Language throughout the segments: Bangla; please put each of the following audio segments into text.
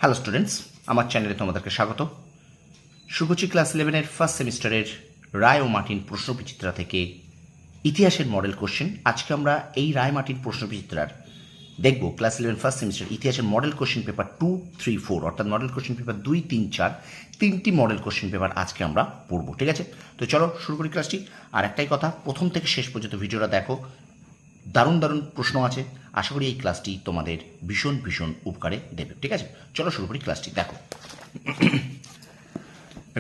হ্যালো স্টুডেন্টস, আমার চ্যানেলে তোমাদেরকে স্বাগত। সুকুচি ক্লাস 11-এর ফার্স্ট সেমিস্টারের রায় ও মার্টিন প্রশ্নবিচিত্রা থেকে ইতিহাসের মডেল কোশ্চেন। আজকে আমরা এই রায় মার্টিন প্রশ্নবিচিত্রার দেখব ক্লাস 11 ফার্স্ট সেমিস্টার ইতিহাসের মডেল কোশ্চেন পেপার 2, 3, 4 অর্থাৎ মডেল কোশ্চেন পেপার 2, 3, 4 তিনটি মডেল কোশ্চেন পেপার আজকে আমরা পড়ব। ঠিক আছে, তো চলো শুরু করি ক্লাসটি। আর একটাই কথা, প্রথম থেকে শেষ পর্যন্ত ভিডিওটা দেখো, দারুণ দারুণ প্রশ্ন আছে। আশা করি এই ক্লাসটি তোমাদের ভীষণ ভীষণ উপকারে দেবে। ঠিক আছে, চলো শুরু করি ক্লাসটি। দেখো,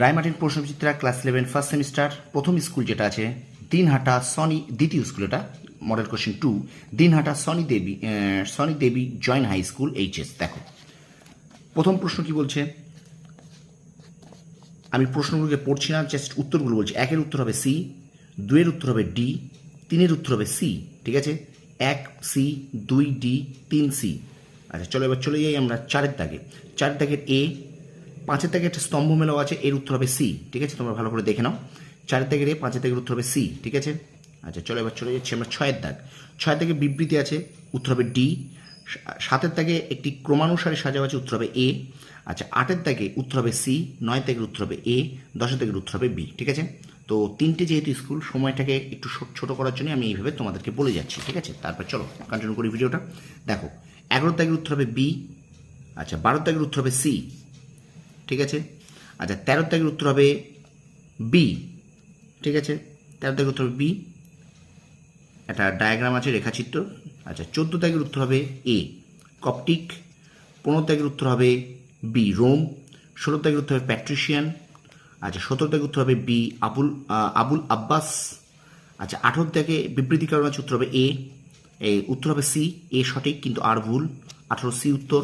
রায় মার্টিন প্রশ্নবিচিত্রা ক্লাস 11 ফার্স্ট সেমিস্টার প্রথম স্কুল যেটা আছে দিনহাটা সনি, দ্বিতীয় স্কুল এটা মডেল কোশ্চেন 2, দিনহাটা সনি দেবী জয়েন্ট হাই স্কুল এইচএস। দেখো প্রথম প্রশ্ন কি বলছে, আমি প্রশ্নগুলোকে পড়ছি না, জাস্ট উত্তরগুলো বলছি। একের উত্তর হবে সি, দুয়ের উত্তর হবে ডি, তিনের উত্তর হবে সি। ঠিক আছে, 1 সি, 2 ডি, 3 সি। আচ্ছা চলো এবার চলে যাই আমরা চারের দাগে। চারের দাগের এ, পাঁচের দাগে একটা স্তম্ভ মেলাও আছে, এর উত্তর হবে সি। ঠিক আছে, তোমরা ভালো করে দেখে নাও। চারের দাগের এ, পাঁচের দাগের উত্তর হবে সি। ঠিক আছে, আচ্ছা চলো এবার চলে যাচ্ছি আমরা ছয়ের দাগ। ছয়ের দাগে বিবৃতি আছে, উত্তর হবে ডি। সাতের দাগে একটি ক্রমানুসারে সাজাও আছে, উত্তর হবে এ। আচ্ছা আটের দাগে উত্তর হবে সি, নয়ের দাগের উত্তর হবে এ, 10-এর দাগের উত্তর হবে বি। ঠিক আছে, তো তিনটে যেহেতু স্কুল, সময়টাকে একটু ছোট করার জন্য আমি এইভাবে তোমাদেরকে বলে যাচ্ছি। ঠিক আছে, তারপর চলো কন্টিনিউ করি ভিডিওটা। দেখো 11-এর দাগের উত্তর হবে বি। আচ্ছা 12-এর দাগের উত্তর হবে সি। ঠিক আছে, আচ্ছা 13-এর দাগের উত্তর হবে বি। ঠিক আছে, 13-এর দাগের উত্তর হবে বি, একটা ডায়াগ্রাম আছে, রেখাচিত্র। আচ্ছা 14 দাগের উত্তর হবে এ, কপটিক। 15 দাগের উত্তর হবে বি, রোম। 16 দাগের উত্তর হবে প্যাট্রিশিয়ান। আচ্ছা 17 দাগের উত্তর হবে বি, আবুল আব্বাস। আচ্ছা 18 দাগে বিবৃতি কারণ আছে, উত্তর হবে এ, উত্তর হবে সি। এ সঠিক কিন্তু আর ভুল, 18 সি উত্তর।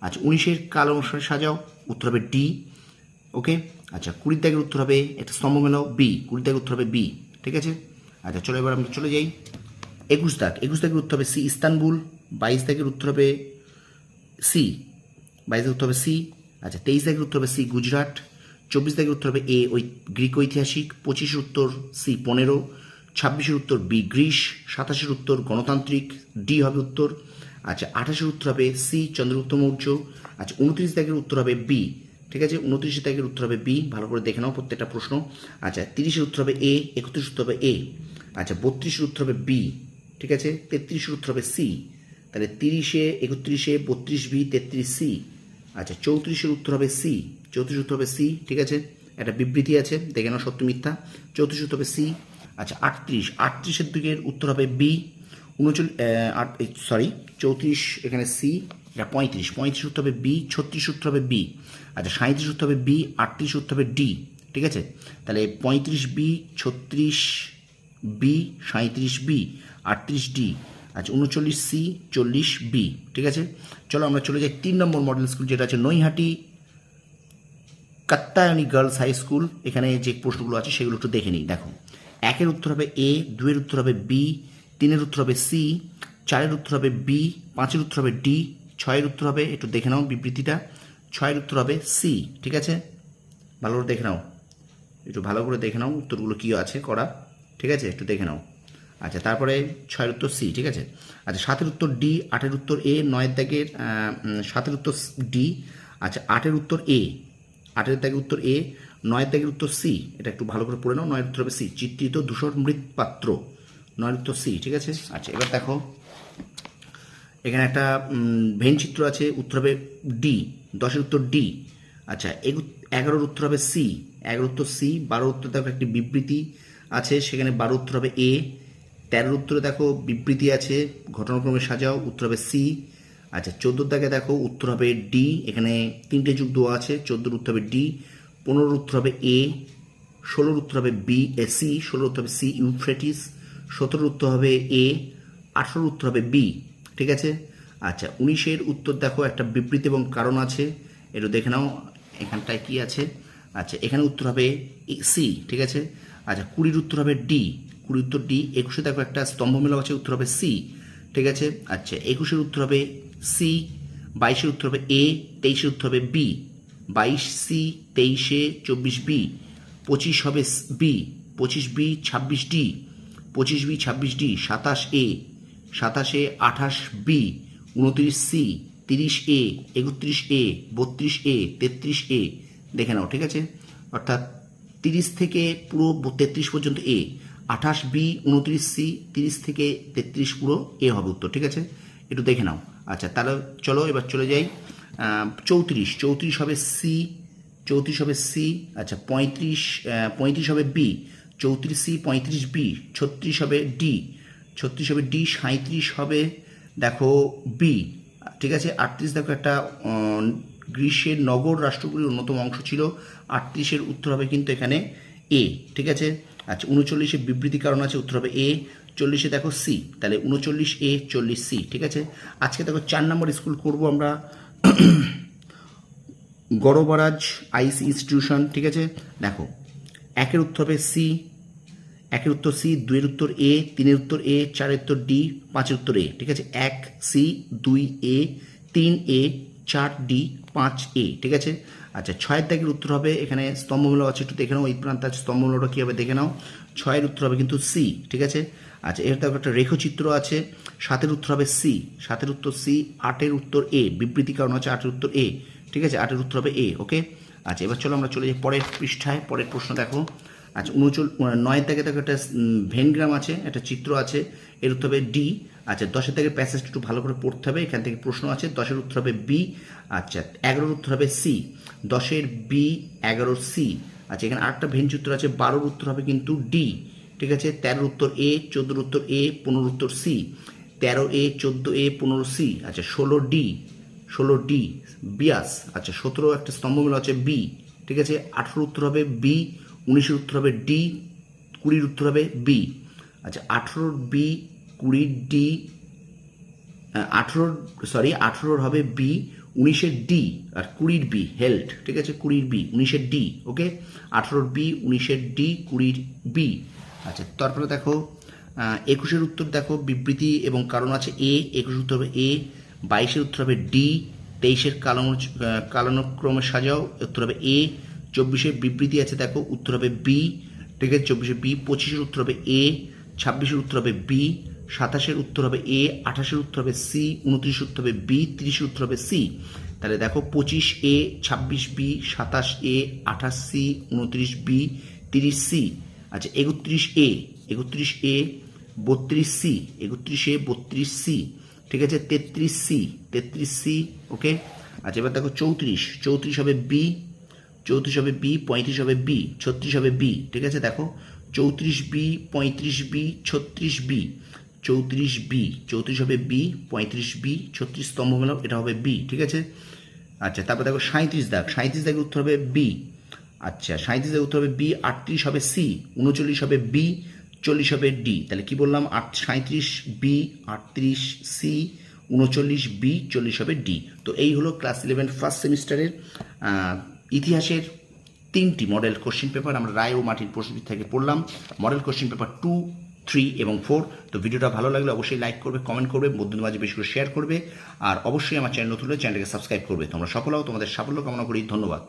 আচ্ছা 19-এর কাল অনুসারে সাজাও, উত্তর হবে ডি। ওকে, আচ্ছা 20 দাগের উত্তর হবে একটা স্তম্ভ মেলাও, বি। 20 দাগের উত্তর হবে বি। ঠিক আছে, আচ্ছা চলো এবার আমরা চলে যাই 21 দাগ। 21 দাগের উত্তর হবে সি, ইস্তানবুল। 22 দাগের উত্তর হবে সি, 22 দাগের উত্তর হবে সি। আচ্ছা 23 দাগের উত্তর হবে সি, গুজরাট। 24 দাগের উত্তর হবে এ, ওই গ্রিক ঐতিহাসিক। 25-এর উত্তর সি, 15। 26-এর উত্তর বি, গ্রিস। 27-এর উত্তর গণতান্ত্রিক, ডি হবে উত্তর। আচ্ছা 28-এর উত্তর হবে সি, চন্দ্রগুপ্ত মৌর্য। আচ্ছা 29 দাগের উত্তর হবে বি। ঠিক আছে, 29 দাগের উত্তর হবে বি, ভালো করে দেখে নাও প্রত্যেকটা প্রশ্ন। আচ্ছা 30-এর উত্তর হবে এ, 31-এর উত্তর হবে এ। আচ্ছা 32-এর উত্তর হবে বি। ঠিক আছে, 33-এর উত্তর হবে সি। তাহলে 30-এ, 31-এ 32 বি, 33 সি। আচ্ছা 34-এর উত্তর হবে সি, 34-এর উত্তর হবে সি। ঠিক আছে, একটা বিবৃতি আছে, দেখে নাও সত্য মিথ্যা। 34-এর উত্তর হবে সি। আচ্ছা 38-এর দিকের উত্তর হবে বি। 34 এখানে সি, এটা 35-এর উত্তর হবে বি। 36-এর উত্তর হবে বি। আচ্ছা 37-এর উত্তর হবে বি, 38-এর উত্তর হবে ডি। ঠিক আছে, তাহলে 35 বি, 36 বি, 37 বি, 38 ডি। আচ্ছা 39 সি, 40 বি। ঠিক আছে, চলো আমরা চলে যাই 3 নম্বর মডেল স্কুল, যেটা আছে Naihati Katyayani girls high school. এখানে যে প্রশ্নগুলো আছে সেগুলো একটু দেখে নিই। দেখো 1-এর উত্তর হবে এ, 2-এর উত্তর হবে বি, 3-এর উত্তর হবে সি, 4-এর উত্তর হবে বি, 5-এর উত্তর হবে ডি, 6-এর উত্তর হবে, একটু দেখে নাও বিবৃতিটা, 6-এর উত্তর হবে সি। ঠিক আছে, ভালো করে দেখে নাও, একটু ভালো করে দেখে নাও উত্তরগুলো কী আছে করা। ঠিক আছে, একটু দেখে নাও। আচ্ছা তারপরে 6-এর উত্তর সি। ঠিক আছে, আচ্ছা 7-এর উত্তর ডি, 8-এর উত্তর এ, 9-এর দাগের 7-এর উত্তর ডি। আচ্ছা 8-এর উত্তর এ, 8-এর দাগের উত্তর এ, 9-এর দাগের উত্তর সি। এটা একটু ভালো করে পড়ে নাও। 9-এর উত্তর হবে সি, চিত্রিত ধূসর মৃৎপাত্র, 9-এর উত্তর সি। ঠিক আছে, আচ্ছা এবার দেখো এখানে একটা ভেন চিত্র আছে, উত্তর হবে ডি। 10-এর উত্তর ডি। আচ্ছা 11-এর উত্তর হবে সি, 11-এর উত্তর সি। 12-এর উত্তর দেখো একটি বিবৃতি আছে, সেখানে 12-এর উত্তর হবে এ। 13-এর উত্তরে দেখো বিবৃতি আছে, ঘটনাক্রমে সাজাও, উত্তর হবে সি। আচ্ছা 14-এর দাগে দেখো উত্তর হবে ডি, এখানে 3টে যুগ দেওয়া আছে, 14-এর উত্তর হবে ডি। 15-এর উত্তর হবে এ। 16-এর উত্তর হবে বি, সি। 16-এর উত্তর হবে সি, ইউফ্রেটিস। 17-এর উত্তর হবে এ। 18-এর উত্তর হবে বি। ঠিক আছে, আচ্ছা 19-এর উত্তর দেখো একটা বিবৃতি এবং কারণ আছে, একটু দেখে নাও এখানটায় কি আছে। আচ্ছা এখানে উত্তর হবে সি। ঠিক আছে, আচ্ছা 20-এর উত্তর হবে ডি, 20-এর উত্তর ডি। 21-এ দেখো একটা স্তম্ভ মেলাও আছে, উত্তর হবে সি। ঠিক আছে, আচ্ছা 21-এর উত্তর হবে সি। 22-এর উত্তর হবে এ, 23-এর উত্তর হবে বি। 22 সি, 23-এ 24 বি, 25 হবে B, 25 B, 26 D, 25 B, 26 D. 27 A, 27-এ 28 B, 29 C, 30A, 31A, 32A, 33A দেখে নাও, ঠিক আছে? অর্থাৎ 30 থেকে পুরো 33 পর্যন্ত A, 28B, 29C, 30 থেকে 33 পুরো A হবে উত্তর, ঠিক আছে? একটু দেখে নাও। আচ্ছা, তাহলে চলো এবার চলে যাই 34 হবে C, 34 হবে C। আচ্ছা, 35 হবে B, 34C, 35B, 36 হবে D, 36 হবে D, 37 হবে দেখো B, ঠিক আছে? 38 দেখো একটা গ্রীষ্মের নগর রাষ্ট্রগুলির অন্যতম অংশ ছিল, 38-এর উত্তর হবে কিন্তু এখানে A, ঠিক আছে? আচ্ছা, 39-এ বিবৃতি কারণ আছে, উত্তর হবে A। 40-এ দেখো C, তাহলে 39A, 40C, ঠিক আছে? আজকে দেখো 4 নম্বর স্কুল করব আমরা গড়বরাজ আইসি ইনস্টিটিউশন, ঠিক আছে? দেখো 1-এর উত্তর হবে C, 1-এর উত্তর C, 2-এর উত্তর A, 3-এর উত্তর A, 4-এর উত্তর D, 5-এর উত্তর A, ঠিক আছে? 1C, 2A, 3A, 4D, 5A, ঠিক আছে? আচ্ছা, 6-এর দাগের উত্তর হবে, এখানে স্তম্ভমূলক আছে, একটু দেখে নাও এই প্রান্তে আছে স্তম্ভমূলকটা কী হবে দেখে নাও। 6-এর উত্তর হবে কিন্তু C, ঠিক আছে? আচ্ছা, এর দেখো একটা রেখচিত্র আছে, 7-এর উত্তর হবে C, 7-এর উত্তর C, 8-এর উত্তর A, বিবৃতি কারণ আছে, 8-এর উত্তর A, ঠিক আছে? 8-এর উত্তর হবে A, ওকে? আচ্ছা, এবার চলো আমরা চলে যাই পরের পৃষ্ঠায়, পরের প্রশ্ন দেখো। আচ্ছা, 9-এর দাগে দেখো একটা ভেনগ্রাম আছে, একটা চিত্র আছে, এর উত্তর হবে D। আচ্ছা, 10-এর দাগের প্যাসেজটা একটু ভালো করে পড়তে হবে, এখান থেকে প্রশ্ন আছে। 10-এর উত্তর হবে B। আচ্ছা, 11-এর উত্তর হবে C, 10-এর B, 11-এর C। আচ্ছা, এখানে আরেকটা ভেন চিত্র আছে, 12-এর উত্তর হবে কিন্তু D, ঠিক আছে? 13-এর উত্তর A, 14-এর উত্তর A, 15-এর উত্তর C, 13A, 14A, 15C। আচ্ছা, 16D বিয়াস। আচ্ছা, 17 একটা স্তম্ভমূলক আছে B, ঠিক আছে? 18-এর উত্তর হবে B, 19-এর উত্তর হবে D, 20-এর উত্তর হবে B। আচ্ছা, 18-র B, 20-র D, 18-র হবে B, 19-এর D, আর 20-র B হেল্ড, ঠিক আছে? 20-র B, 19-এর D, ওকে? 18-র B, 19-এর D, 20-র B। আচ্ছা, তারপরে দেখো 21-এর উত্তর দেখো বিবৃতি এবং কারণ আছে A, 21-এর উত্তর হবে A, 22-এর উত্তর হবে D, 23-এর কালানুক্রমে সাজাও, উত্তর হবে A, 24-এর বিবৃতি আছে দেখো, উত্তর হবে B, ঠিক আছে? 24-এর B, 25-এর উত্তর হবে A, 26-এর উত্তর হবে B, 27-এর উত্তর হবে A, 28-এর উত্তর হবে C, 29-এর উত্তর হবে B, 30-এর উত্তর হবে C। তাহলে দেখো 25A, 26B, 27A, 28C, 29B, 30C। আচ্ছা, 31A, 32C, 32C, ঠিক আছে? 33C, ওকে? আচ্ছা, এবার দেখো 34 হবে B, 34 হবে B, 35 হবে B, 36 হবে B, ঠিক আছে? দেখো 34B, 35B, 36B, 34 হবে B, 35B, 36 স্তম্ভমূলক, এটা হবে B, ঠিক আছে? আচ্ছা, তারপর দেখো 37 দাগের উত্তর হবে B। আচ্ছা, 37 দাগের উত্তর হবে B, 38 হবে C, 39 হবে B, 40 হবে D। তাহলে কি বললাম? 37B, 38C, 39B, 40 হবে D। তো এই হলো ক্লাস 11 ফার্স্ট সেমিস্টারের ইতিহাসের 3টি মডেল কোশ্চেন পেপার আমরা রায় ও মাটির প্রস্তুতি থেকে পড়লাম। মডেল কোশ্চেন পেপার 2, 3 এবং 4। তো ভিডিওটা ভালো লাগলে অবশ্যই লাইক করবে, কমেন্ট করবে, বন্ধুদের মাঝে বেশি করে শেয়ার করবে, আর অবশ্যই আমার চ্যানেল নতুন হলে চ্যানেলটাকে সাবস্ক্রাইব করবে। তোমরা সফল হও, তোমাদের সাফল্য কামনা করি। ধন্যবাদ।